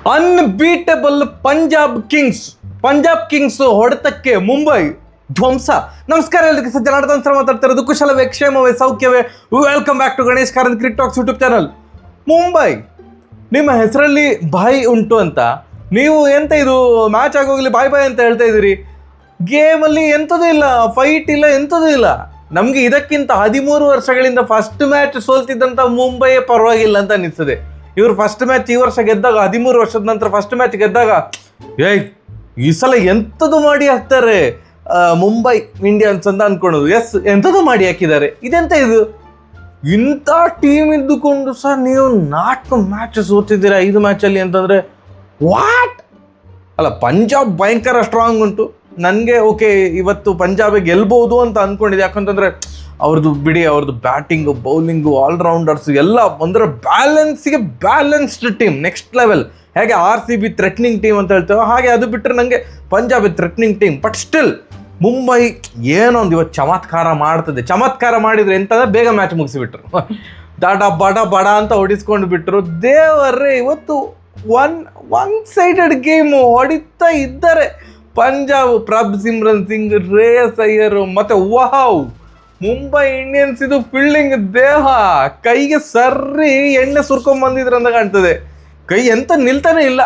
Unbeatable Punjab Kings ಹೊಡೆತಕ್ಕೆ ಮುಂಬೈ ಧ್ವಂಸ. ನಮಸ್ಕಾರ, ಎಲ್ಲರಿಗೂ ಜನಾರ್ದನ್ ಸರ್ ಮಾತಾಡ್ತಿರೋದು. ಕುಶಲವೇ, ಕ್ಷೇಮವೇ, ಸೌಖ್ಯವೇ? Welcome back to Ganesh Karanth cricket talks YouTube channel. Mumbai, ನಿಮ್ಮ ಹೆಸರಲ್ಲಿ ಬಾಯ್ ಉಂಟು ಅಂತ ನೀವು ಎಂತ ಇದು ಮ್ಯಾಚ್ ಆಗೋಗ್ಲಿ ಬಾಯ್ ಬಾಯ್ ಅಂತ ಹೇಳ್ತಾ ಇದ್ದೀರಿ. ಗೇಮಲ್ಲಿ ಎಂಥದೂ ಇಲ್ಲ, ಫೈಟ್ ಇಲ್ಲ, ಎಂಥದೂ ಇಲ್ಲ. ನಮಗೆ ಇದಕ್ಕಿಂತ 13 ವರ್ಷಗಳಿಂದ ಫಸ್ಟ್ ಮ್ಯಾಚ್ ಸೋಲ್ತಿದ್ದಂಥ ಮುಂಬೈ ಪರವಾಗಿಲ್ಲ ಅಂತ ಅನಿಸ್ತದೆ. ಇವರು ಫಸ್ಟ್ ಮ್ಯಾಚ್ ಈ ವರ್ಷ ಗೆದ್ದಾಗ, 13 ವರ್ಷದ ನಂತರ ಫಸ್ಟ್ ಮ್ಯಾಚ್ ಗೆದ್ದಾಗ, ಈ ಸಲ ಎಂಥದ್ದು ಮಾಡಿ ಹಾಕ್ತಾರೆ ಮುಂಬೈ ಇಂಡಿಯನ್ಸ್ ಅಂತ ಅನ್ಕೊಳ್ಳೋದು. ಎಸ್, ಎಂಥದ್ದು ಮಾಡಿ ಹಾಕಿದ್ದಾರೆ. ಇದೆಂತ ಇದು, ಇಂಥ ಟೀಮ್ ಇದ್ದುಕೊಂಡು ಸಹ ನೀವು 4 ಮ್ಯಾಚ್ ಸೋತಿದ್ದೀರಾ 5 ಮ್ಯಾಚಲ್ಲಿ ಅಂತಂದರೆ ವಾಟ್? ಅಲ್ಲ, ಪಂಜಾಬ್ ಭಯಂಕರ ಸ್ಟ್ರಾಂಗ್ ಉಂಟು. ನನಗೆ ಓಕೆ, ಇವತ್ತು ಪಂಜಾಬೇ ಗೆಲ್ಬೋದು ಅಂತ ಅಂದ್ಕೊಂಡಿದ್ದೆ. ಯಾಕಂತಂದರೆ ಅವ್ರದ್ದು ಬ್ಯಾಟಿಂಗು, ಬೌಲಿಂಗು, ಆಲ್ರೌಂಡರ್ಸ್ ಎಲ್ಲ ಒಂದರ ಬ್ಯಾಲೆನ್ಸ್ಡ್ ಟೀಮ್, ನೆಕ್ಸ್ಟ್ ಲೆವೆಲ್. ಹೇಗೆ RCB ಥ್ರೆಟ್ನಿಂಗ್ ಟೀಮ್ ಅಂತ ಹೇಳ್ತೇವೆ, ಹಾಗೆ ಅದು ಬಿಟ್ಟರೆ ನನಗೆ Punjab threatening team. But still Mumbai ಏನೊಂದು ಇವತ್ತು ಚಮತ್ಕಾರ ಮಾಡ್ತದೆ. ಚಮತ್ಕಾರ ಮಾಡಿದರೆ ಎಂತಂದರೆ ಬೇಗ ಮ್ಯಾಚ್ ಮುಗಿಸಿಬಿಟ್ರು. ಬಡ ಅಂತ ಹೊಡಿಸ್ಕೊಂಡು ಬಿಟ್ಟರು. ದೇವರೇ, ಇವತ್ತು ಒನ್ ಸೈಡೆಡ್ ಗೇಮು ಹೊಡಿತಾ ಇದ್ದಾರೆ ಪಂಜಾಬ್. ಪ್ರಭ್ಸಿಮ್ರನ್ ಸಿಂಗ್, ಶ್ರೇಯಸ್ ಅಯ್ಯರ್ ಮತ್ತು ವಾವ್, ಮುಂಬೈ ಇಂಡಿಯನ್ಸ್ ಇದು ಫೀಲ್ಡಿಂಗ್ ದೇಹ ಕೈಗೆ ಸರ್ರಿ ಎಣ್ಣೆ ಸುರ್ಕೊಂಡ್ಬಂದಿದ್ರು ಅಂತ ಕಾಣ್ತದೆ. ಕೈ ಎಂತ ನಿಲ್ತಾನೆ ಇಲ್ಲ.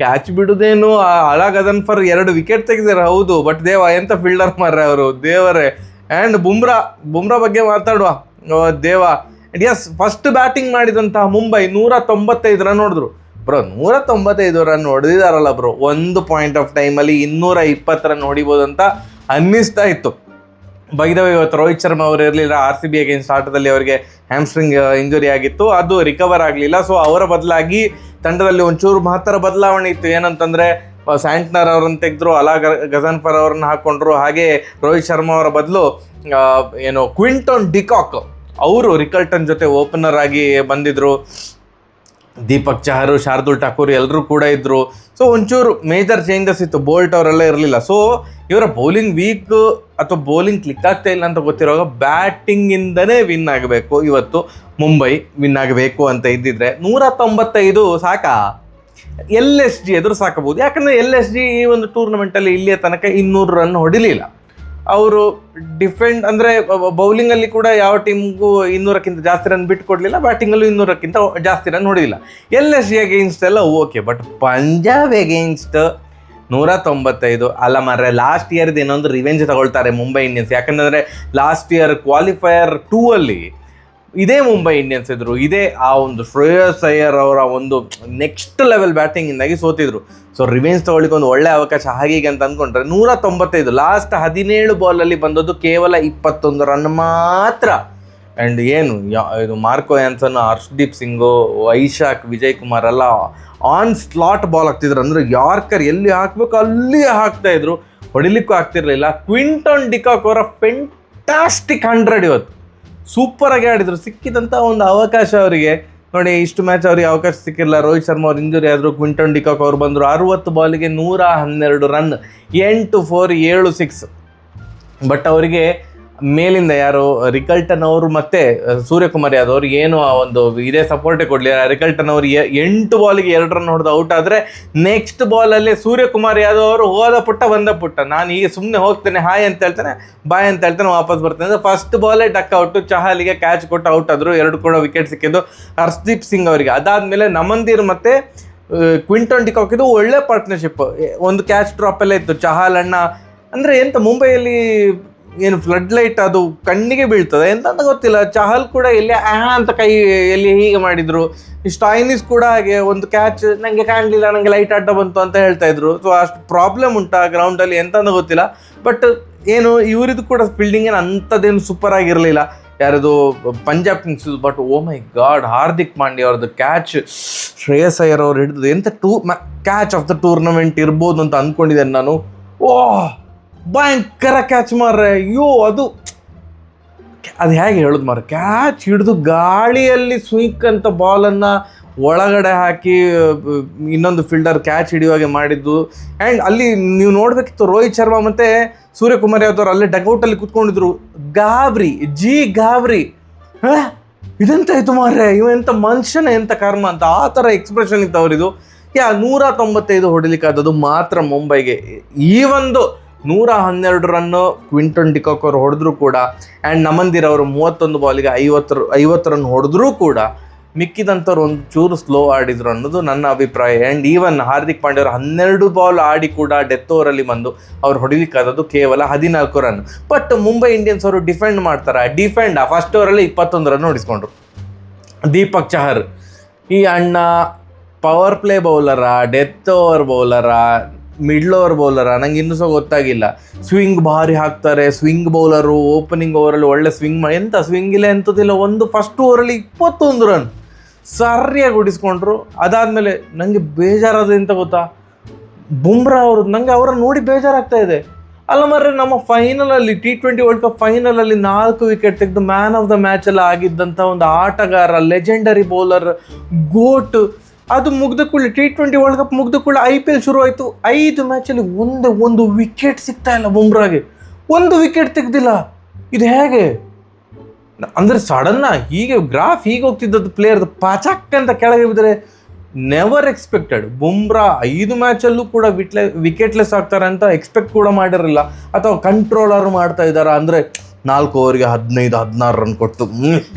ಕ್ಯಾಚ್ ಬಿಡುದೇನು, ಅಲಾಗದನ್ಫರ್ 2 ವಿಕೆಟ್ ತೆಗೆದಾರೆ ಹೌದು, ಬಟ್ ದೇವ ಎಂತ ಫೀಲ್ಡರ್ ಮಾರ್ರೆ ಅವರು, ದೇವರೇ. ಆ್ಯಂಡ್ ಬುಮ್ರಾ ಬಗ್ಗೆ ಮಾತಾಡುವ, ದೇವ. ಎಸ್, ಫಸ್ಟ್ ಬ್ಯಾಟಿಂಗ್ ಮಾಡಿದಂತಹ ಮುಂಬೈ 195 ರನ್ ಹೊಡೆದ್ರು. 195 ರನ್ ಹೊಡೆದಿದ್ದಾರಲ್ಲ ಒಂದು ಪಾಯಿಂಟ್ ಆಫ್ ಟೈಮಲ್ಲಿ 220 ರನ್ ಹೊಡಿಬೋದು ಅಂತ ಅನ್ನಿಸ್ತಾ ಇತ್ತು. ಬೈದವ ಇವತ್ತು ರೋಹಿತ್ ಶರ್ಮಾ ಅವರು ಇರಲಿಲ್ಲ. RCB ಅಗೇನ್ಸ್ಟ್ ಆಟದಲ್ಲಿ ಅವರಿಗೆ ಹ್ಯಾಮ್ಸ್ಟ್ರಿಂಗ್ ಇಂಜುರಿ ಆಗಿತ್ತು, ಅದು ರಿಕವರ್ ಆಗಲಿಲ್ಲ. ಸೊ ಅವರ ಬದಲಾಗಿ ತಂಡದಲ್ಲಿ ಒಂಚೂರು ಮಹತ್ತರ ಬದಲಾವಣೆ ಇತ್ತು. ಏನಂತಂದರೆ ಸ್ಯಾಂಟ್ನರ್ ಅವರನ್ನು ತೆಗೆದ್ರು, ಗಜನ್ಫರ್ ಅವ್ರನ್ನ ಹಾಕ್ಕೊಂಡ್ರು. ಹಾಗೆ ರೋಹಿತ್ ಶರ್ಮಾ ಅವರ ಬದಲು ಕ್ವಿಂಟನ್ ಡಿಕಾಕ್ ಅವರು ರಿಕಲ್ಟನ್ ಜೊತೆ ಓಪನರ್ ಆಗಿ ಬಂದಿದ್ರು. ದೀಪಕ್ ಚಹರ್, ಶಾರ್ದುಲ್ ಠಾಕೂರ್ ಎಲ್ಲರೂ ಕೂಡ ಇದ್ದರು. ಸೊ ಒಂಚೂರು ಮೇಜರ್ ಚೇಂಜಸ್ ಇತ್ತು. ಬೋಲ್ಟ್ ಅವರೆಲ್ಲ ಇರಲಿಲ್ಲ. ಸೊ ಇವರ ಬೌಲಿಂಗ್ ವೀಕ್ ಅಥವಾ ಬೌಲಿಂಗ್ ಕ್ಲಿಕ್ ಆಗ್ತಾ ಇಲ್ಲ ಅಂತ ಗೊತ್ತಿರುವಾಗ ಬ್ಯಾಟಿಂಗಿಂದನೇ ವಿನ್ ಆಗಬೇಕು. ಇವತ್ತು ಮುಂಬೈ ವಿನ್ ಆಗಬೇಕು ಅಂತ ಇದ್ದಿದ್ರೆ 195 ಸಾಕಾ? LSG ಎದುರು ಸಾಕಬಹುದು. ಯಾಕಂದರೆ LSG ಈ ಒಂದು ಟೂರ್ನಮೆಂಟಲ್ಲಿ ಇಲ್ಲಿಯ ತನಕ 200 ರನ್ ಹೊಡಿಲಿಲ್ಲ. ಅವರು ಡಿಫೆಂಡ್ ಅಂದರೆ ಬೌಲಿಂಗಲ್ಲಿ ಕೂಡ ಯಾವ ಟೀಮ್ಗೂ 200ಕ್ಕಿಂತ ಜಾಸ್ತಿ ರನ್ ಬಿಟ್ಟು ಕೊಡಲಿಲ್ಲ, ಬ್ಯಾಟಿಂಗಲ್ಲೂ 200ಕ್ಕಿಂತ ಜಾಸ್ತಿ ರನ್ ಹೊಡಿಲಿಲ್ಲ. LSG ಅಗೇನ್ಸ್ಟ್ ಎಲ್ಲ ಓಕೆ, ಬಟ್ ಪಂಜಾಬ್ ಅಗೇನ್ಸ್ಟ್ 195 ಅಲ್ಲ ಮಾರ್ರೆ. ಲಾಸ್ಟ್ ಇಯರ್ದು ಏನೊಂದು ರಿವೆಂಜ್ ತಗೊಳ್ತಾರೆ ಮುಂಬೈ ಇಂಡಿಯನ್ಸ್. ಯಾಕಂದರೆ ಲಾಸ್ಟ್ ಇಯರ್ ಕ್ವಾಲಿಫೈಯರ್ 2 ಅಲ್ಲಿ ಇದೇ ಮುಂಬೈ ಇಂಡಿಯನ್ಸ್ ಎದುರು ಇದೇ ಆ ಒಂದು ಶ್ರೇಯಸ್ ಅಯ್ಯರ್ ಅವರ ಒಂದು ನೆಕ್ಸ್ಟ್ ಲೆವೆಲ್ ಬ್ಯಾಟಿಂಗಿಂದಾಗಿ ಸೋತಿದ್ರು. ಸೊ ರಿವೆಂಜ್ ತೊಗೊಳ್ಳಿಕ್ಕೆ ಒಂದು ಒಳ್ಳೆ ಅವಕಾಶ ಹಾಗೀಗೆ ಅಂತ ಅಂದ್ಕೊಂಡ್ರೆ 195 ಲಾಸ್ಟ್ 17 ಬಾಲಲ್ಲಿ ಬಂದದ್ದು ಕೇವಲ 21 ರನ್ ಮಾತ್ರ. ಆ್ಯಂಡ್ ಇದು ಮಾರ್ಕೋ ಆ್ಯನ್ಸನ್, ಹರ್ಷ್ದೀಪ್ ಸಿಂಗು, ವೈಶಾಖ್, ವಿಜಯ್ ಕುಮಾರ್ ಎಲ್ಲ ಆನ್ ಸ್ಲಾಟ್ ಬಾಲ್ ಹಾಕ್ತಿದ್ರು. ಅಂದರೆ ಯಾರ್ಕರ್ ಎಲ್ಲಿ ಹಾಕಬೇಕು ಅಲ್ಲಿ ಹಾಕ್ತಾಯಿದ್ರು, ಹೊಡಿಲಿಕ್ಕೂ ಆಗ್ತಿರ್ಲಿಲ್ಲ. ಕ್ವಿಂಟನ್ ಡಿಕಾಕ್ ಅವರ ಫೆಂಟಾಸ್ಟಿಕ್ 100 ಇವತ್ತು ಸೂಪರಾಗಿ ಆಡಿದರು. ಸಿಕ್ಕಿದಂಥ ಒಂದು ಅವಕಾಶ ಅವರಿಗೆ ನೋಡಿ, ಇಷ್ಟು ಮ್ಯಾಚ್ ಅವರಿಗೆ ಅವಕಾಶ ಸಿಕ್ಕಿಲ್ಲ. ರೋಹಿತ್ ಶರ್ಮಾ ಅವ್ರು ಇಂಜುರಿ ಆದರು, ಕ್ವಿಂಟನ್ ಡಿಕಾಕ್ ಅವರು ಬಂದರು. 60 ಬಾಲಿಗೆ 112 ರನ್, 8 4 7 6. ಬಟ್ ಅವರಿಗೆ ಮೇಲಿಂದ ಯಾರು ರಿಕಲ್ಟನ್ ಅವರು ಮತ್ತು ಸೂರ್ಯಕುಮಾರ್ ಯಾದವ್ ಅವರು ಏನು ಆ ಒಂದು ಇದೇ ಸಪೋರ್ಟೇ ಕೊಡಲಿಲ್ಲ. ರಿಕಲ್ಟನ್ ಅವರು 8 ಬಾಲಿಗೆ 2 ರನ್ ಹೊಡೆದು ಔಟ್ ಆದರೆ, ನೆಕ್ಸ್ಟ್ ಬಾಲಲ್ಲಿ ಸೂರ್ಯಕುಮಾರ್ ಯಾದವ್ ಅವರು ಹೋದ ಪುಟ್ಟ ಬಂದ ಪುಟ್ಟ, ನಾನು ಈಗ ಸುಮ್ಮನೆ ಹೋಗ್ತೇನೆ, ಹಾಯ್ ಅಂತ ಹೇಳ್ತೇನೆ, ಬಾಯ್ ಅಂತ ಹೇಳ್ತೇನೆ, ವಾಪಸ್ ಬರ್ತೇನೆ ಅಂದರೆ ಫಸ್ಟ್ ಬಾಲೇ ಡಕ್ ಔಟು. ಚಹಲಿಗೆ ಕ್ಯಾಚ್ ಕೊಟ್ಟು ಔಟ್ ಆದರು. 2 ಕೂಡ ವಿಕೆಟ್ ಸಿಕ್ಕಿದ್ದು ಹರ್ಷ್ದೀಪ್ ಸಿಂಗ್ ಅವರಿಗೆ. ಅದಾದಮೇಲೆ ನಮಂದೀರ್ ಮತ್ತು ಕ್ವಿಂಟನ್ ಡಿಕಾಕ್ ಇದು ಒಳ್ಳೆ ಪಾರ್ಟ್ನರ್ಶಿಪ್. ಒಂದು ಕ್ಯಾಚ್ ಡ್ರಾಪ್ ಎಲ್ಲ ಇತ್ತು. ಚಹಲ್ ಅಣ್ಣ ಅಂದರೆ ಎಂತ ಮುಂಬೈಯಲ್ಲಿ ಏನು ಫ್ಲಡ್ ಲೈಟ್ ಅದು ಕಣ್ಣಿಗೆ ಬೀಳ್ತದೆ ಎಂತ ಗೊತ್ತಿಲ್ಲ. ಚಹಲ್ ಕೂಡ ಎಲ್ಲಿ ಅಂತ ಕೈ ಎಲ್ಲಿ ಹೀಗೆ ಮಾಡಿದರು. ಸ್ಟಾಯ್ನಿಸ್ ಕೂಡ ಹಾಗೆ ಒಂದು ಕ್ಯಾಚ್ ನನಗೆ ಕಾಣಲಿಲ್ಲ, ನನಗೆ ಲೈಟ್ ಅಡ್ಡ ಬಂತು ಅಂತ ಹೇಳ್ತಾ ಇದ್ರು. ಸೊ ಅಷ್ಟು ಪ್ರಾಬ್ಲಮ್ ಉಂಟು ಆ ಗ್ರೌಂಡಲ್ಲಿ ಎಂತ ಗೊತ್ತಿಲ್ಲ. ಬಟ್ ಇವರಿದು ಕೂಡ ಫೀಲ್ಡಿಂಗ್ ಏನು ಅಂಥದ್ದೇನು ಸೂಪರ್ ಆಗಿರಲಿಲ್ಲ ಯಾರದು Punjab Kings. But oh my god, Hardik Pandya ಅವ್ರದ್ದು ಕ್ಯಾಚ್, ಶ್ರೇಯಸ್ ಅಯ್ಯರ್ ಅವ್ರು ಹಿಡಿದು ಎಂಥ ಕ್ಯಾಚ್ ಆಫ್ ದ ಟೂರ್ನಮೆಂಟ್ ಇರ್ಬೋದು ಅಂತ ಅಂದ್ಕೊಂಡಿದ್ದೇನೆ ನಾನು. ಭಯಂಕರ ಕ್ಯಾಚ್ ಮಾರ್ರೆ. ಅದು ಹೇಗೆ ಹೇಳೋದು ಮಾರ್ರೆ, ಕ್ಯಾಚ್ ಹಿಡಿದು ಗಾಳಿಯಲ್ಲಿ ಸ್ವಿಂಕ್ ಅಂತ ಬಾಲನ್ನು ಒಳಗಡೆ ಹಾಕಿ ಇನ್ನೊಂದು ಫೀಲ್ಡರ್ ಕ್ಯಾಚ್ ಹಿಡಿಯುವಾಗೆ ಮಾಡಿದ್ದು. ಆ್ಯಂಡ್ ಅಲ್ಲಿ ನೀವು ನೋಡಬೇಕಿತ್ತು, ರೋಹಿತ್ ಶರ್ಮಾ ಮತ್ತು ಸೂರ್ಯಕುಮಾರ್ ಯಾದವ್ ಅಲ್ಲೇ ಡಗ್ಔಟಲ್ಲಿ ಕೂತ್ಕೊಂಡಿದ್ರು. ಗಾಬರಿ ಇದೆಂತ ಆಯಿತು ಮಾರ್ರೆ, ಎಂಥ ಮನುಷ್ಯನ ಎಂಥ ಕರ್ಮ ಅಂತ ಆ ಥರ ಎಕ್ಸ್ಪ್ರೆಷನ್ ಇತ್ತು ಅವರಿದು. 195 ಹೊಡಿಲಿಕ್ಕಾದದ್ದು ಮಾತ್ರ ಮುಂಬೈಗೆ. ಈ ಒಂದು 112 ರನ್ನು ಕ್ವಿಂಟನ್ ಡಿಕಾಕ್ ಅವರು ಹೊಡೆದ್ರು ಕೂಡ, ಆ್ಯಂಡ್ ನಮಂದಿರ್ ಅವರು 31 ಬಾಲಿಗೆ 50 ರನ್ ಹೊಡೆದ್ರೂ ಕೂಡ ಮಿಕ್ಕಿದಂಥವ್ರು ಒಂದು ಚೂರು ಸ್ಲೋ ಆಡಿದ್ರು ಅನ್ನೋದು ನನ್ನ ಅಭಿಪ್ರಾಯ. ಆ್ಯಂಡ್ ಈವನ್ ಹಾರ್ದಿಕ್ ಪಾಂಡ್ಯ ಅವರು 12 ಬಾಲ್ ಆಡಿ ಕೂಡ ಡೆತ್ ಓವರಲ್ಲಿ ಬಂದು ಅವ್ರು ಹೊಡಿಲಿಕ್ಕಾದದ್ದು ಕೇವಲ 14 ರನ್. ಬಟ್ ಮುಂಬೈ ಇಂಡಿಯನ್ಸ್ ಅವರು ಡಿಫೆಂಡ್ ಮಾಡ್ತಾರೆ. ಫಸ್ಟ್ ಓವರಲ್ಲಿ 21 ರನ್ ಹೊಡಿಸ್ಕೊಂಡ್ರು. ದೀಪಕ್ ಚಹರ್ ಈ ಅಣ್ಣ ಪವರ್ ಪ್ಲೇ ಬೌಲರಾ, ಡೆತ್ ಓವರ್ ಬೌಲರಾ, ಮಿಡ್ಲ್ ಓವರ್ ಬೌಲರಾ, ನಂಗೆ ಇನ್ನೂ ಸಹ ಗೊತ್ತಾಗಿಲ್ಲ. ಸ್ವಿಂಗ್ ಭಾರಿ ಹಾಕ್ತಾರೆ, ಸ್ವಿಂಗ್ ಬೌಲರು. ಓಪನಿಂಗ್ ಓವರಲ್ಲಿ ಒಳ್ಳೆ ಸ್ವಿಂಗ್ ಮಾಡಿ, ಎಂಥ ಸ್ವಿಂಗ್ ಇಲ್ಲ ಎಂಥದಿಲ್ಲ. ಫಸ್ಟ್ ಓವರಲ್ಲಿ 21 ರನ್ ಸರಿಯಾಗಿ ಹೊಡಿಸ್ಕೊಂಡ್ರು. ಅದಾದಮೇಲೆ ನನಗೆ ಬೇಜಾರಾದ ಎಂತ ಗೊತ್ತಾ, ಬುಮ್ರಾ ಅವರು, ನನಗೆ ಅವರ ನೋಡಿ ಬೇಜಾರಾಗ್ತಾ ಇದೆ. ಅಲ್ಲ ಮರ್ರೆ, ನಮ್ಮ ಫೈನಲಲ್ಲಿ T20 ವರ್ಲ್ಡ್ ಕಪ್ ಫೈನಲಲ್ಲಿ 4 ವಿಕೆಟ್ ತೆಗೆದು ಮ್ಯಾನ್ ಆಫ್ ದ ಮ್ಯಾಚ್ ಎಲ್ಲ ಆಗಿದ್ದಂಥ ಒಂದು ಆಟಗಾರ, ಲೆಜೆಂಡರಿ ಬೌಲರ್, ಗೋಟ್, ಅದು ಮುಗ್ದ ಕೂಡಲೇ T20 ವರ್ಲ್ಡ್ ಕಪ್ ಮುಗ್ದ ಕೂಡಲೇ IPL ಶುರು ಆಯಿತು. 5 ಮ್ಯಾಚಲ್ಲಿ ಒಂದು ವಿಕೆಟ್ ಸಿಗ್ತಾ ಇಲ್ಲ ಬುಮ್ರಾಗೆ. 1 ವಿಕೆಟ್ ತೆಗ್ದಿಲ್ಲ. ಇದು ಹೇಗೆ ಅಂದರೆ ಸಡನ್ನ ಹೀಗೆ ಗ್ರಾಫ್ ಹೀಗೆ ಹೋಗ್ತಿದ್ದದ್ದು ಪ್ಲೇಯರ್ದು ಪಾಚಕ್ ಅಂತ ಕೆಳಗೆ ಬಿದ್ದರೆ ನೆವರ್ ಎಕ್ಸ್ಪೆಕ್ಟೆಡ್. ಬುಮ್ರಾ 5 ಮ್ಯಾಚಲ್ಲೂ ಕೂಡ ವಿಕೆಟ್ಲೆಸ್ ಆಗ್ತಾರೆ ಅಂತ ಎಕ್ಸ್ಪೆಕ್ಟ್ ಕೂಡ ಮಾಡಿರಲಿಲ್ಲ. ಅಥವಾ ಕಂಟ್ರೋಲರ್ ಮಾಡ್ತಾ ಇದ್ದಾರೆ, ಅಂದರೆ 4 ಓವರ್ಗೆ 15-16 ರನ್ ಕೊಟ್ಟು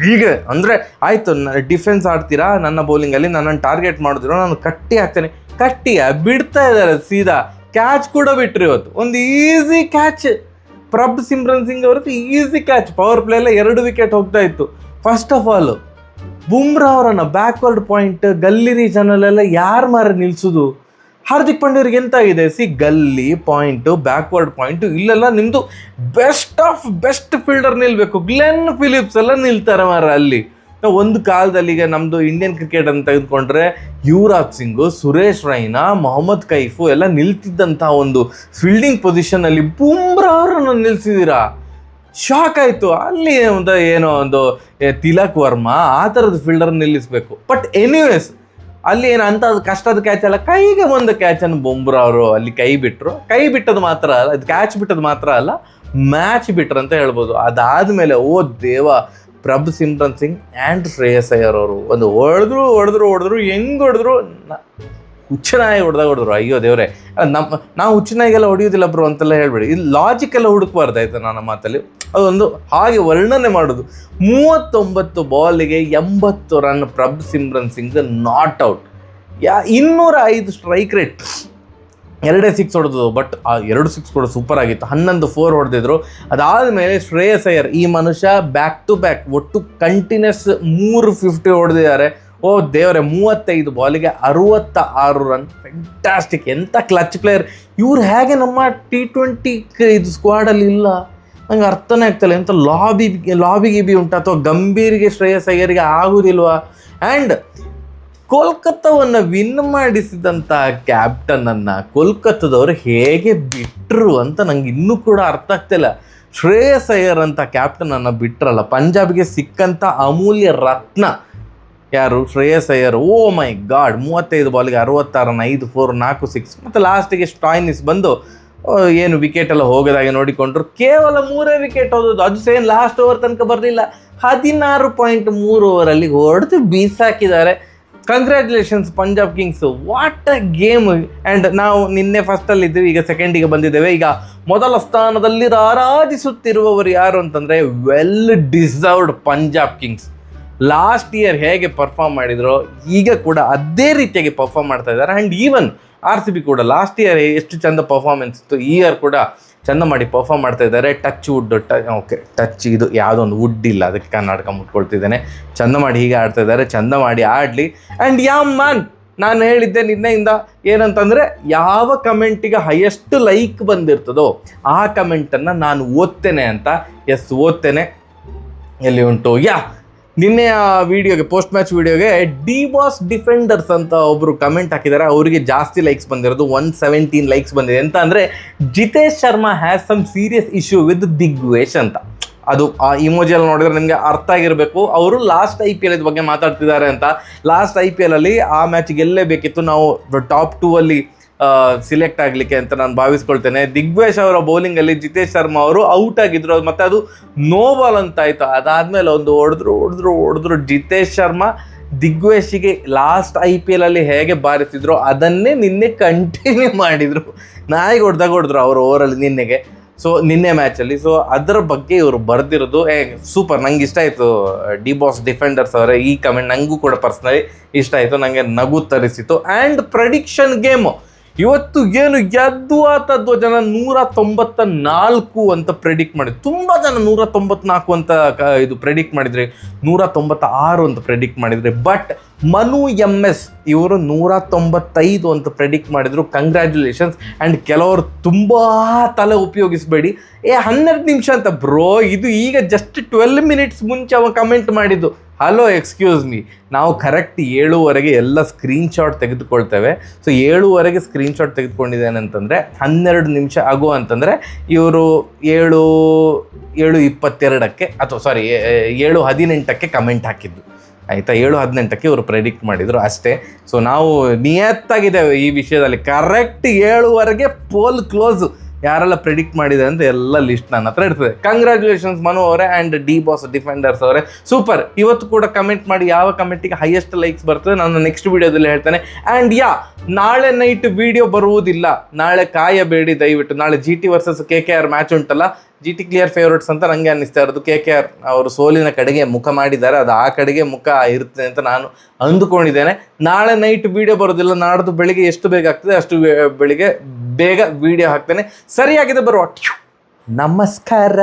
ಹೀಗೆ. ಅಂದರೆ ಆಯಿತು, ಡಿಫೆನ್ಸ್ ಆಡ್ತೀರಾ, ನನ್ನ ಬೌಲಿಂಗಲ್ಲಿ ನನ್ನನ್ನು ಟಾರ್ಗೆಟ್ ಮಾಡಿದ್ರು, ನಾನು ಕಟ್ಟಿ ಹಾಕ್ತೇನೆ. ಬಿಡ್ತಾ ಇದ್ದಾರೆ ಸೀದಾ. ಕ್ಯಾಚ್ ಕೂಡ ಬಿಟ್ಟರು ಇವತ್ತು. ಒಂದು ಈಸಿ ಕ್ಯಾಚ್, ಪ್ರಭ್ ಸಿಮ್ರನ್ ಸಿಂಗ್ ಅವ್ರದ್ದು ಈಸಿ ಕ್ಯಾಚ್. ಪವರ್ ಪ್ಲೇ ಎಲ್ಲ 2 ವಿಕೆಟ್ ಹೋಗ್ತಾ ಇತ್ತು. ಫಸ್ಟ್ ಆಫ್ ಆಲ್ ಬುಮ್ರಾ ಅವರನ್ನು ಬ್ಯಾಕ್ವರ್ಡ್ ಪಾಯಿಂಟ್, ಗಲ್ಲಿ ರೀಜನಲ್ಲೆಲ್ಲ ಯಾರು ಮಾರ ನಿಲ್ಲಿಸೋದು? ಹಾರ್ದಿಕ್ ಪಾಂಡ್ಯವ್ರಿಗೆ ಎಂತಾಗಿದೆ, ಗಲ್ಲಿ ಪಾಯಿಂಟು, ಬ್ಯಾಕ್ವರ್ಡ್ ಪಾಯಿಂಟು, ಇಲ್ಲೆಲ್ಲ ನಿಮ್ಮದು ಬೆಸ್ಟ್ ಆಫ್ ಬೆಸ್ಟ್ ಫೀಲ್ಡರ್ ನಿಲ್ಲಬೇಕು. ಗ್ಲೆನ್ ಫಿಲಿಪ್ಸ್ ಎಲ್ಲ ನಿಲ್ತಾರೆ ಮಾರ ಅಲ್ಲಿ. ಒಂದು ಕಾಲದಲ್ಲಿ ಈಗ ನಮ್ಮದು ಇಂಡಿಯನ್ ಕ್ರಿಕೆಟ್ ಅಂತ ತೆಗೆದುಕೊಂಡ್ರೆ ಯುವರಾಜ್ ಸಿಂಗು, ಸುರೇಶ್ ರೈನಾ, ಮೊಹಮ್ಮದ್ ಕೈಫು ಎಲ್ಲ ನಿಲ್ತಿದ್ದಂಥ ಒಂದು ಫೀಲ್ಡಿಂಗ್ ಪೊಸಿಷನಲ್ಲಿ ಬುಮ್ರಾ ಅವರನ್ನು ನಿಲ್ಲಿಸಿದ್ದೀರಾ. ಶಾಕ್ ಆಯಿತು. ಅಲ್ಲಿ ಏನೋ ಒಂದು ತಿಲಕ್ ವರ್ಮಾ ಆ ಥರದ ಫೀಲ್ಡರ್ ನಿಲ್ಲಿಸಬೇಕು. ಬಟ್ ಎನಿವೇಸ್ ಅಲ್ಲಿ ಏನು ಅಂತ ಕಷ್ಟದ ಕ್ಯಾಚ್ ಅಲ್ಲ, ಕೈಗೆ ಒಂದು ಕ್ಯಾಚನ್ನು ಬುಮ್ರಾ ಅವರು ಅಲ್ಲಿ ಕೈ ಬಿಟ್ಟದು ಮಾತ್ರ ಅಲ್ಲ, ಅದು ಕ್ಯಾಚ್ ಬಿಟ್ಟದು ಮಾತ್ರ ಅಲ್ಲ, ಮ್ಯಾಚ್ ಬಿಟ್ರು ಅಂತ ಹೇಳ್ಬೋದು. ಅದಾದಮೇಲೆ ಓ ದೇವ, ಪ್ರಭ್ ಸಿಮ್ರನ್ ಸಿಂಗ್ ಆ್ಯಂಡ್ ಶ್ರೇಯಸ್ ಅಯ್ಯರ್ ಅವರು ಒಂದು ಹೊಡೆದ್ರು ಹೆಂಗೆ ಹೊಡೆದ್ರು, ಹುಚ್ಚನಾಗಿ ಹೊಡೆದ್ರು. ಅಯ್ಯೋ ದೇವ್ರೆ, ನಾವು ಹುಚ್ಚನಾಗೆಲ್ಲ ಹೊಡೆಯೋದಿಲ್ಲ ಬ್ರೋ ಅಂತೆಲ್ಲ ಹೇಳ್ಬೇಡಿ. ಇದು ಲಾಜಿಕೆಲ್ಲ ಹುಡುಕ್ಬಾರ್ದು ಆಯ್ತು ನನ್ನ ಮಾತಲ್ಲಿ. ಅದೊಂದು ಹಾಗೆ ವರ್ಣನೆ ಮಾಡೋದು. 39 ಬಾಲಿಗೆ 80 run Prabh Simran Singh not out. 205 strike rate, 2 6 ಹೊಡೆದು. ಬಟ್ ಆ 2 6 ಕೂಡ ಸೂಪರ್ ಆಗಿತ್ತು. 11 4 ಹೊಡೆದಿದ್ರು. ಅದಾದಮೇಲೆ ಶ್ರೇಯಸ್ ಅಯ್ಯರ್, ಈ ಮನುಷ್ಯ ಬ್ಯಾಕ್ ಟು ಬ್ಯಾಕ್ ಒಟ್ಟು ಕಂಟಿನ್ಯೂಸ್ 350 ಹೊಡೆದಿದ್ದಾರೆ. ಓ ದೇವರೇ, 35 ಬಾಲಿಗೆ 66 ರನ್. ಫ್ಯಾಂಟಾಸ್ಟಿಕ್, ಎಂಥ ಕ್ಲಚ್ ಪ್ಲೇಯರ್ ಇವ್ರು. ಹೇಗೆ ನಮ್ಮ T20 ಇದು ಸ್ಕ್ವಾಡಲ್ಲಿ ಇಲ್ಲ ನಂಗೆ ಅರ್ಥನೇ ಆಗ್ತಿಲ್ಲ. ಎಂಥ ಲಾಬಿ ಉಂಟು, ಅಥವಾ ಗಂಭೀರಿಗೆ ಶ್ರೇಯಸ್ ಅಯ್ಯರಿಗೆ ಆಗೋದಿಲ್ವಾ? ಆ್ಯಂಡ್ ಕೋಲ್ಕತ್ತಾವನ್ನು ವಿನ್ ಮಾಡಿಸಿದಂಥ ಕ್ಯಾಪ್ಟನನ್ನು ಕೋಲ್ಕತ್ತಾದವರು ಹೇಗೆ ಬಿಟ್ಟರು ಅಂತ ನಂಗೆ ಇನ್ನೂ ಕೂಡ ಅರ್ಥ ಆಗ್ತಿಲ್ಲ. ಶ್ರೇಯಸ್ ಅಯ್ಯರ್ ಅಂತ ಕ್ಯಾಪ್ಟನನ್ನು ಬಿಟ್ಟರಲ್ಲ, ಪಂಜಾಬ್ಗೆ ಸಿಕ್ಕಂಥ ಅಮೂಲ್ಯ ರತ್ನ ಯಾರು? ಶ್ರೇಯಸ್ ಅಯ್ಯರ್. ಓ ಮೈ ಗಾಡ್, 35 ಬಾಲಿಗೆ 66 ರನ್, 5 4 4 6. ಮತ್ತು ಲಾಸ್ಟಿಗೆ ಸ್ಟಾಯ್ನಿಸ್ ಬಂದು ಏನು ವಿಕೆಟ್ ಎಲ್ಲ ಹೋಗೋದಾಗೆ ನೋಡಿಕೊಂಡ್ರು. ಕೇವಲ 3 ವಿಕೆಟ್ ಹೋದದ್ದು, ಅದು ಸೇಮ್ ಲಾಸ್ಟ್ ಓವರ್ ತನಕ ಬರಲಿಲ್ಲ. 16.3 ಓವರಲ್ಲಿ ಹೊಡೆದು ಬೀಸಾಕಿದ್ದಾರೆ. Congratulations Punjab Kings, what a game. And ನಾವು ನಿನ್ನೆ ಫಸ್ಟಲ್ಲಿದ್ದೀವಿ, ಈಗ ಸೆಕೆಂಡಿಗೆ ಬಂದಿದ್ದೇವೆ. ಈಗ ಮೊದಲ ಸ್ಥಾನದಲ್ಲಿ ರಾರಾಜಿಸುತ್ತಿರುವವರು ಯಾರು ಅಂತಂದರೆ well deserved Punjab Kings. Last year ಹೇಗೆ ಪರ್ಫಾರ್ಮ್ ಮಾಡಿದ್ರು, ಈಗ ಕೂಡ ಅದೇ ರೀತಿಯಾಗಿ ಪರ್ಫಾರ್ಮ್ ಮಾಡ್ತಾ ಇದ್ದಾರೆ. ಆ್ಯಂಡ್ ಈವನ್ RCB ಕೂಡ ಲಾಸ್ಟ್ ಇಯರ್ ಎಷ್ಟು ಚಂದ ಪರ್ಫಾರ್ಮೆನ್ಸ್ ಇತ್ತು, ಈ ಇಯರ್ ಕೂಡ ಚಂದ ಮಾಡಿ ಪರ್ಫಾರ್ಮ್ ಮಾಡ್ತಾ ಇದ್ದಾರೆ. ಟಚ್ ಇದು ಯಾವುದೋ ಒಂದು ವುಡ್ ಇಲ್ಲ, ಅದಕ್ಕೆ ಕರ್ನಾಟಕ ಮುಟ್ಕೊಳ್ತಿದ್ದೇನೆ. ಚಂದ ಮಾಡಿ ಹೀಗೆ ಆಡ್ತಾ ಇದ್ದಾರೆ, ಚಂದ ಮಾಡಿ ಆಡಲಿ. ಆ್ಯಂಡ್ ಮ್ಯಾನ್, ನಾನು ಹೇಳಿದ್ದೆ ನಿನ್ನೆಯಿಂದ ಏನಂತಂದರೆ, ಯಾವ ಕಮೆಂಟಿಗೆ ಹೈಯೆಸ್ಟ್ ಲೈಕ್ ಬಂದಿರ್ತದೋ ಆ ಕಮೆಂಟನ್ನು ನಾನು ಓದ್ತೇನೆ ಅಂತ. ಎಸ್, ಓದ್ತೇನೆ. ಎಲ್ಲಿ ಉಂಟು? ನಿನ್ನೆ ಆ ವಿಡಿಯೋಗೆ, ಪೋಸ್ಟ್ ಮ್ಯಾಚ್ ವಿಡಿಯೋಗೆ ಡಿಬಾಸ್ ಡಿಫೆಂಡರ್ಸ್ ಅಂತ ಒಬ್ಬರು ಕಮೆಂಟ್ ಹಾಕಿದ್ದಾರೆ. ಅವರಿಗೆ ಜಾಸ್ತಿ ಲೈಕ್ಸ್ ಬಂದಿರೋದು, 117 ಲೈಕ್ಸ್ ಬಂದಿದೆ. ಅಂತ ಅಂದರೆ Jitesh Sharma has some serious issue with Digvesh ಅಂತ. ಅದು ಆ ಇಮೋಜಿಯಲ್ಲಿ ನೋಡಿದ್ರೆ ನಿಮಗೆ ಅರ್ಥ ಆಗಿರಬೇಕು. ಅವರು ಲಾಸ್ಟ್ IPL ಬಗ್ಗೆ ಮಾತಾಡ್ತಿದ್ದಾರೆ ಅಂತ. ಲಾಸ್ಟ್ IPL ಅಲ್ಲಿ ಆ ಮ್ಯಾಚ್ ಗೆಲ್ಲೇಬೇಕಿತ್ತು, ನಾವು ಟಾಪ್ 2 ಅಲ್ಲಿ ಸಿಲೆಕ್ಟ್ ಆಗಲಿಕ್ಕೆ ಅಂತ ನಾನು ಭಾವಿಸ್ಕೊಳ್ತೇನೆ. ದಿಗ್ವೇಶ್ ಅವರ ಬೌಲಿಂಗಲ್ಲಿ ಜಿತೇಶ್ ಶರ್ಮಾ ಅವರು ಔಟ್ ಆಗಿದ್ರು, ಮತ್ತು ಅದು ನೋ ಬಾಲ್ ಅಂತ ಆಯಿತು. ಅದಾದಮೇಲೆ ಒಂದು ಹೊಡೆದ್ರು ಜಿತೇಶ್ ಶರ್ಮಾ. ದಿಗ್ವೇಶಿಗೆ ಲಾಸ್ಟ್ IPL ಅಲ್ಲಿ ಹೇಗೆ ಬಾರಿಸಿದ್ರು ಅದನ್ನೇ ನಿನ್ನೆ ಕಂಟಿನ್ಯೂ ಮಾಡಿದ್ರು. ನಾಯಿಗೆ ಹೊಡೆದ್ರು ಅವ್ರ ಓವರಲ್ಲಿ ನಿನ್ನೆಗೆ. ಸೊ ನಿನ್ನೆ ಮ್ಯಾಚಲ್ಲಿ. ಸೊ ಅದರ ಬಗ್ಗೆ ಇವರು ಬರೆದಿರೋದು ಸೂಪರ್, ನಂಗೆ ಇಷ್ಟ ಆಯಿತು. ಡಿ ಬಾಸ್ ಡಿಫೆಂಡರ್ಸ್ ಅವರೇ ಈ ಕಮೆಂಟ್ ನನಗೂ ಕೂಡ ಪರ್ಸ್ನಲಿ ಇಷ್ಟ ಆಯಿತು, ನನಗೆ ನಗು ತರಿಸಿತು. ಆ್ಯಂಡ್ ಪ್ರೆಡಿಕ್ಷನ್ ಗೇಮು ಇವತ್ತು ಏನು ಯದ್ವಾತದ್ವ ಜನ 194 ಅಂತ ಪ್ರೆಡಿಕ್ಟ್ ಮಾಡಿದ್ರು. ತುಂಬ ಜನ 194 ಅಂತ ಇದು ಪ್ರೆಡಿಕ್ಟ್ ಮಾಡಿದ್ರಿ, 196 ಅಂತ ಪ್ರೆಡಿಕ್ಟ್ ಮಾಡಿದ್ರಿ. ಬಟ್ ಮನು MS ಇವರು 195 ಅಂತ ಪ್ರೆಡಿಕ್ಟ್ ಮಾಡಿದ್ರು. ಕಂಗ್ರ್ಯಾಚುಲೇಷನ್ಸ್. ಆ್ಯಂಡ್ ಕೆಲವರು ತುಂಬ ತಲೆ ಉಪಯೋಗಿಸಬೇಡಿ, 12 ನಿಮಿಷ ಅಂತ ಬ್ರೋ, ಇದು ಈಗ ಜಸ್ಟ್ 12 ಮಿನಿಟ್ಸ್ ಮುಂಚೆ ಅವ ಕಮೆಂಟ್ ಮಾಡಿದ್ದು. ಹಲೋ ಎಕ್ಸ್ಕ್ಯೂಸ್ ಮೀ, ನಾವು ಕರೆಕ್ಟ್ 7:15 ಎಲ್ಲ ಸ್ಕ್ರೀನ್ಶಾಟ್ ತೆಗೆದುಕೊಳ್ತೇವೆ. ಸೊ 7:15 ಸ್ಕ್ರೀನ್ಶಾಟ್ ತೆಗೆದುಕೊಂಡಿದ್ದೇನೆ ಅಂತಂದರೆ 12 ನಿಮಿಷ ಆಗೋ ಅಂತಂದರೆ ಇವರು 7:22 ಅಥವಾ 7:18 ಕಮೆಂಟ್ ಹಾಕಿದ್ದು ಆಯಿತಾ. 7:18 ಇವರು ಪ್ರೆಡಿಕ್ಟ್ ಮಾಡಿದರು ಅಷ್ಟೇ. ಸೊ ನಾವು ನಿಯತ್ತಾಗಿದ್ದೇವೆ ಈ ವಿಷಯದಲ್ಲಿ. Correct 7:15 poll close. ಯಾರೆಲ್ಲ ಪ್ರೆಡಿಕ್ಟ್ ಮಾಡಿದೆ ಅಂತ ಎಲ್ಲ ಲಿಸ್ಟ್ ನನ್ನ ಹತ್ರ ಇರ್ತದೆ. ಕಂಗ್ರ್ಯಾಚುಲೇಷನ್ಸ್ ಮನು ಅವರೇ ಆ್ಯಂಡ್ ಡಿ ಬಾಸ್ ಡಿಫೆಂಡರ್ಸ್ ಅವರೇ, ಸೂಪರ್. ಇವತ್ತು ಕೂಡ ಕಮೆಂಟ್ ಮಾಡಿ ಯಾವ ಕಮೆಂಟಿಗೆ ಹೈಯೆಸ್ಟ್ ಲೈಕ್ಸ್ ಬರ್ತದೆ ನಾನು ನೆಕ್ಸ್ಟ್ ವೀಡಿಯೋದಲ್ಲಿ ಹೇಳ್ತೇನೆ. ಆ್ಯಂಡ್ ನಾಳೆ ನೈಟ್ ವಿಡಿಯೋ ಬರುವುದಿಲ್ಲ, ನಾಳೆ ಕಾಯಬೇಡಿ ದಯವಿಟ್ಟು. ನಾಳೆ GT ವರ್ಸಸ್ KKR ಮ್ಯಾಚ್ ಉಂಟಲ್ಲ, GT ಕ್ಲಿಯರ್ ಫೇವ್ರೇಟ್ಸ್ ಅಂತ ನನಗೆ ಅನ್ನಿಸ್ತಾ ಇರೋದು. KKR ಅವರು ಸೋಲಿನ ಕಡೆಗೆ ಮುಖ ಮಾಡಿದ್ದಾರೆ, ಅದು ಆ ಕಡೆಗೆ ಮುಖ ಇರುತ್ತೆ ಅಂತ ನಾನು ಅಂದುಕೊಂಡಿದ್ದೇನೆ. ನಾಳೆ ನೈಟ್ ವಿಡಿಯೋ ಬರೋದಿಲ್ಲ, ನಾಡ್ದು ಬೆಳಿಗ್ಗೆ ಎಷ್ಟು ಬೇಗ ಆಗ್ತದೆ ಅಷ್ಟು ಬೆಳಿಗ್ಗೆ ಬೇಗ ವಿಡಿಯೋ ಹಾಕ್ತೇನೆ. ಸರಿಯಾಗಿದೆ ಬರುವ. ನಮಸ್ಕಾರ.